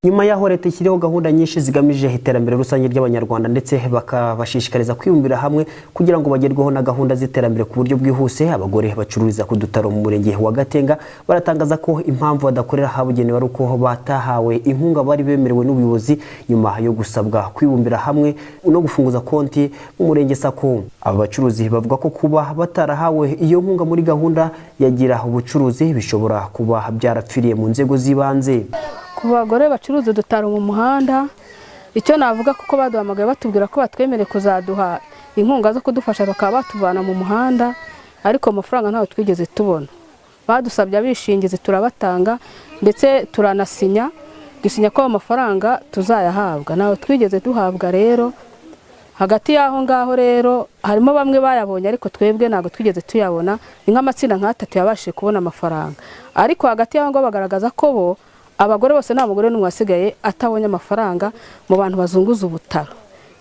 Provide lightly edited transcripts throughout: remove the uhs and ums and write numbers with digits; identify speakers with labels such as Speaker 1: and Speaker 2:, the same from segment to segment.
Speaker 1: nyuma yaho leta ishyiriho gahunda nyinshi zigamije iterambere rusange ry'abanyarwanda ndetse bakabashishikariza kwibumbira hamwe kugira ngo bagerweho na gahunda z'iterambere ku buryo bwihuse, abagore bacururiza ku dutaro mu murenge wa Gatenga baratangaza ko impamvu badakorera habugenewe ari uko batahawe inkunga bari bemerewe n'ubuyobozi nyuma yo gusabwa kwibumbira hamwe no gufunguza konti mu murenge Sako. Aba bacuruzi bavuga ko kuba batarahawe iyo nkunga muri gahunda yagira ubucuruzi bishobora kuba byarapfiriye mu nzego z'ibanze.
Speaker 2: Ku bagore bacuruza dutaro mu muhanda, icyo navuga kuko baduhamagaye batubwira ko batwemereye kuzaduha inkunga zo kudufasha bakaba batuvana mu muhanda, ariko amafaranga ntawe twigeze tubona. Badusabye abishingizi turabatanga ndetse turanasinya, dusinya ko amafaranga tuzayahabwa, nawe twigeze duhabwa. Rero hagati yaho ngaho rero harimo bamwe bayabonye ariko twebwe ntago twigeze tuyabona. Ni nk'amatsinda nk'atatu yabashije kubona amafaranga, ariko hagati yaho ngo bagaragaza ko bo abagore bose nta mugore n'umwe wasigaye atabonye amafaranga mu bantu bazunguza ubutaro,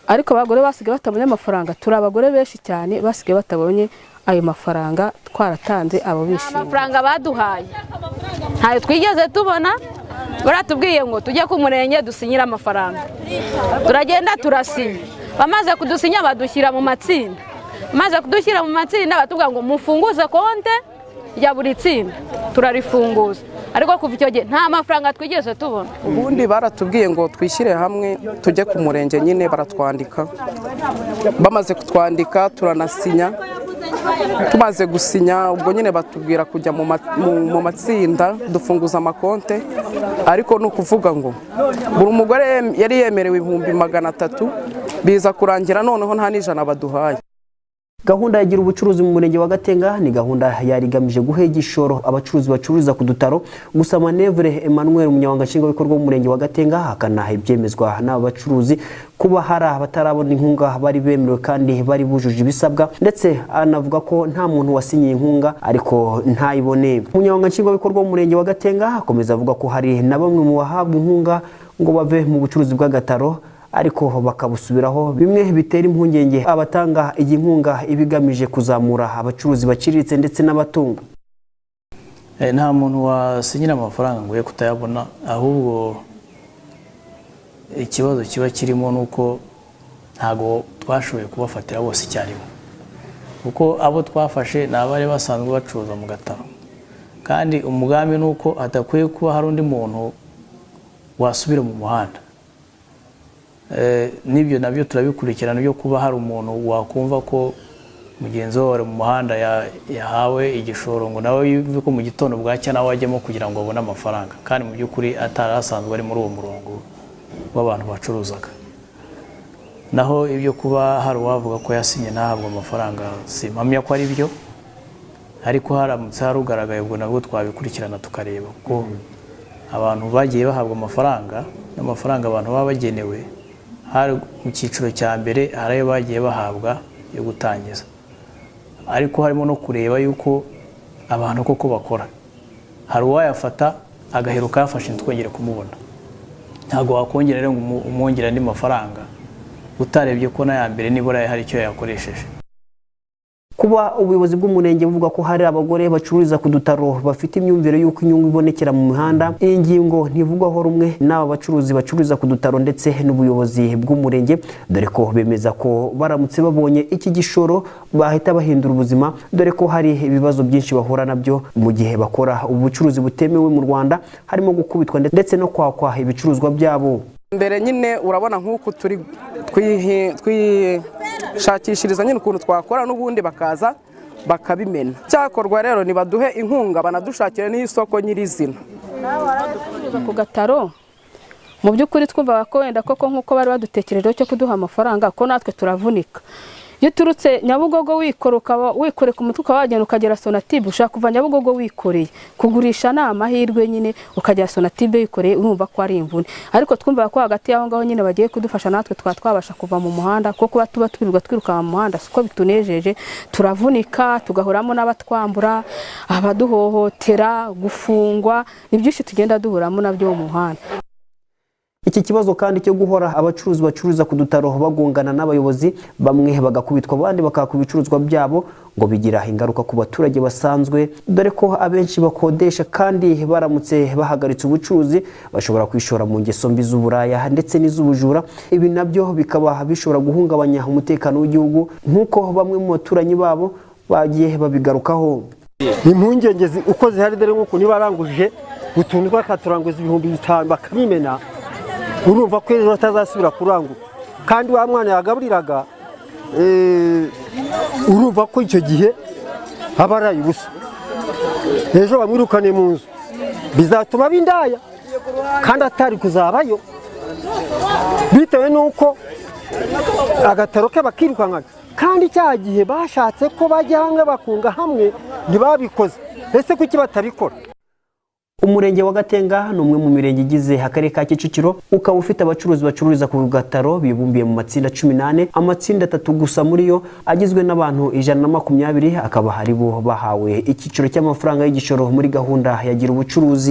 Speaker 2: ariko abagore basigaye batabonye amafaranga turi abagore benshi cyane basigaye batabonye ayo mafaranga twaratanze abo bishimye.
Speaker 3: Amafaranga baduhaye ntayo twigeze tubona, baratubwiye ngo tujye ku murenge dusinyira amafaranga, turagenda turasinya, bamaze kudusinya badushyira mu matsinda, maze kudushyira mu matsinda batubwira ngo mufunguze konte ya buri tsinda, turarifunguza, ariko kuva icyo gihe nta mafaranga twigeze tubona.
Speaker 4: Ubundi baratubwiye ngo twishyire hamwe tujye ku murenge, nyine baratwandika, bamaze kutwandika turanasinya, tumaze gusinya ubwo nyine batubwira kujya mu matsinda dufunguza amakonte, ariko ni ukuvuga ngo buri umugore yari yemerewe 300, biza kurangira noneho nta n'ijana baduhaye.
Speaker 1: Gahunda yagira ubucuruzi mu murenge wa Gatenga ni gahunda yari igamije guhega ishoro abacuruzi bacururiza ku dutaro. Gusa Manevre Emmanuel umunyamabanga nshingwabikorwa mu murenge wa Gatenga hakana ibyemezwa n'aba bacuruzi kuba hari abatarabona inkunga bari bemerewe kandi bari bujuje ibisabwa, ndetse anavuga ko nta muntu wasinyiye inkunga ariko ntayibone. Umunyamabanga nshingwabikorwa mu murenge wa Gatenga akomeza avuga ko hari na bamwe mu bahabwa inkunga ngo bave mu bucuruzi bw'agataro ariko bakabusubiraho, bimwe bitera impungenge abatanga iyi nkunga ibigamije kuzamura abacuruzi baciriritse ndetse n'abatunga.
Speaker 5: Nta muntu wasinyira amafaranga ngo ye kutayabona, ahubwo ikibazo kiba kirimo nuko ntago twashoboye kubafatira bose icyarimwe, kuko abo twafashe ni abari basanzwe bacuruza mu gataro, kandi umugambi nuko hatakwiye kuba hari undi muntu wasubira mu muhanda. Nibyo nabyo turabikurikirana byo kuba hari umuntu wakumva ko mugenzi wawe mu muhanda yahawe igishoro ngo nawe yuve ko mu gitondo bwacya nawe ajyemo kugira ngo abone amafaranga, kandi mu by'ukuri atarasanzwe ari muri uwo murongo w'abantu bacuruzaga. Naho ibyo kuba hari uwavuga ko yasinye ntahabwa amafaranga simpamya ko ari byo, ariko haramutse harugaragaye ubwo nabwo twabikurikirana tukareba ko abantu bagiye bahabwa amafaranga n'amafaranga abantu baba bagenewe hari mu cyiciro cya mbere hari ayo bagiye bahabwa yo gutangiza, ariko harimo no kureba yuko abantu koko bakora. Hari uwayafata agaheruka yafashe ntitwongere kumubona, ntabwo wakongera rero ngo umwongera andi mafaranga utarebye ko na ya mbere nibura hari icyo yakoresheje.
Speaker 1: Kuba ubuyobozi bw'umurenge buvuga ko hari abagore bacururiza ku dutaro bafite imyumvire y'uko inyungu ibonekera mu mihanda, iyi ngingo ntivugwaho rumwe n'aba bacuruzi bacururiza ku dutaro ndetse n'ubuyobozi bw'umurenge, dore ko bemeza ko baramutse babonye iki gishoro bahita bahindura ubuzima, dore ko hari ibibazo byinshi bahura nabyo mu gihe bakora ubucuruzi butemewe mu Rwanda, harimo gukubitwa ndetse no kwakwa ibicuruzwa byabo.
Speaker 4: Mbere nyine urabona nk'uko turi twishakishiriza nyine ukuntu twakora n'ubundi bakaza bakabimena. Cyakorwa rero nibaduhe inkunga banadushakire n'isoko nyirizina.
Speaker 2: Ku gataro mu by'ukuri twumva ko wenda koko nk'uko bari badutekerejeho cyo kuduha amafaranga ko natwe turavunika. Iyo turutse Nyabugogo wikoreka umutwe ukagenda ukagera Sonatube, ushaka kuva Nyabugogo wikoreye kugurisha na amahirwe nyine ukagera Sonatube wikoreye, urumva ko ari imvune. Ariko twumva ko hagati yaho ngaho nyine bagiye kudufasha natwe twabasha kuva mu muhanda, kuko tuba twiruka mu muhanda siko bitunejeje, turavunika tugahuramo n'abatwambura, abaduhohotera, gufungwa, ni byinshi tugenda duhuramo nabyo mu muhanda.
Speaker 1: iki kibazo kandi cyo guhora abacuruzi bacururiza ku dutaro bagongana n'abayobozi bamwe bagakubitwa abandi bakaka ibicuruzwa byabo ngo bigira ingaruka ku baturage basanzwe dore ko abenshi bakodesha kandi baramutse bahagaritse ubucuruzi bashobora kwishora mu ngeso mbi z'uburaya ndetse n'iz'ubujura. Ibi nabyo bikaba bishobora guhungabanya umutekano w'igihugu nk'uko bamwe mu baturanyi babo bagiye babigarukaho.
Speaker 6: Impungenge uko zihari dore nk'uko nibaranguje utuntu twakaturanguza 5,000 bakabimena, urumva ko ejo batazasubira kurangura kandi wa mwana yagaburiraga urumva ko icyo gihe abaraye ubusa, ejo bamwirukane mu nzu bizatuma bindaya kandi atari kuzabayo bitewe nuko agataro ke bakirukankana kandi cya gihe bashatse ko bajya hamwe bakunga hamwe ntibabikoze. Ese kuki batabikora?
Speaker 1: Umurenge wa Gatenga ni umwe mu mirenge igize akarere ka Kicukiro, ukaba ufite abacuruzi bacururiza ku gataro bibumbiye mu matsinda 18, amatsinda 3 gusa muri yo agizwe n'abantu 120, akaba hari bo bahawe icyiciro cy'amafaranga y'igishoro muri gahunda ya gira ubucuruzi.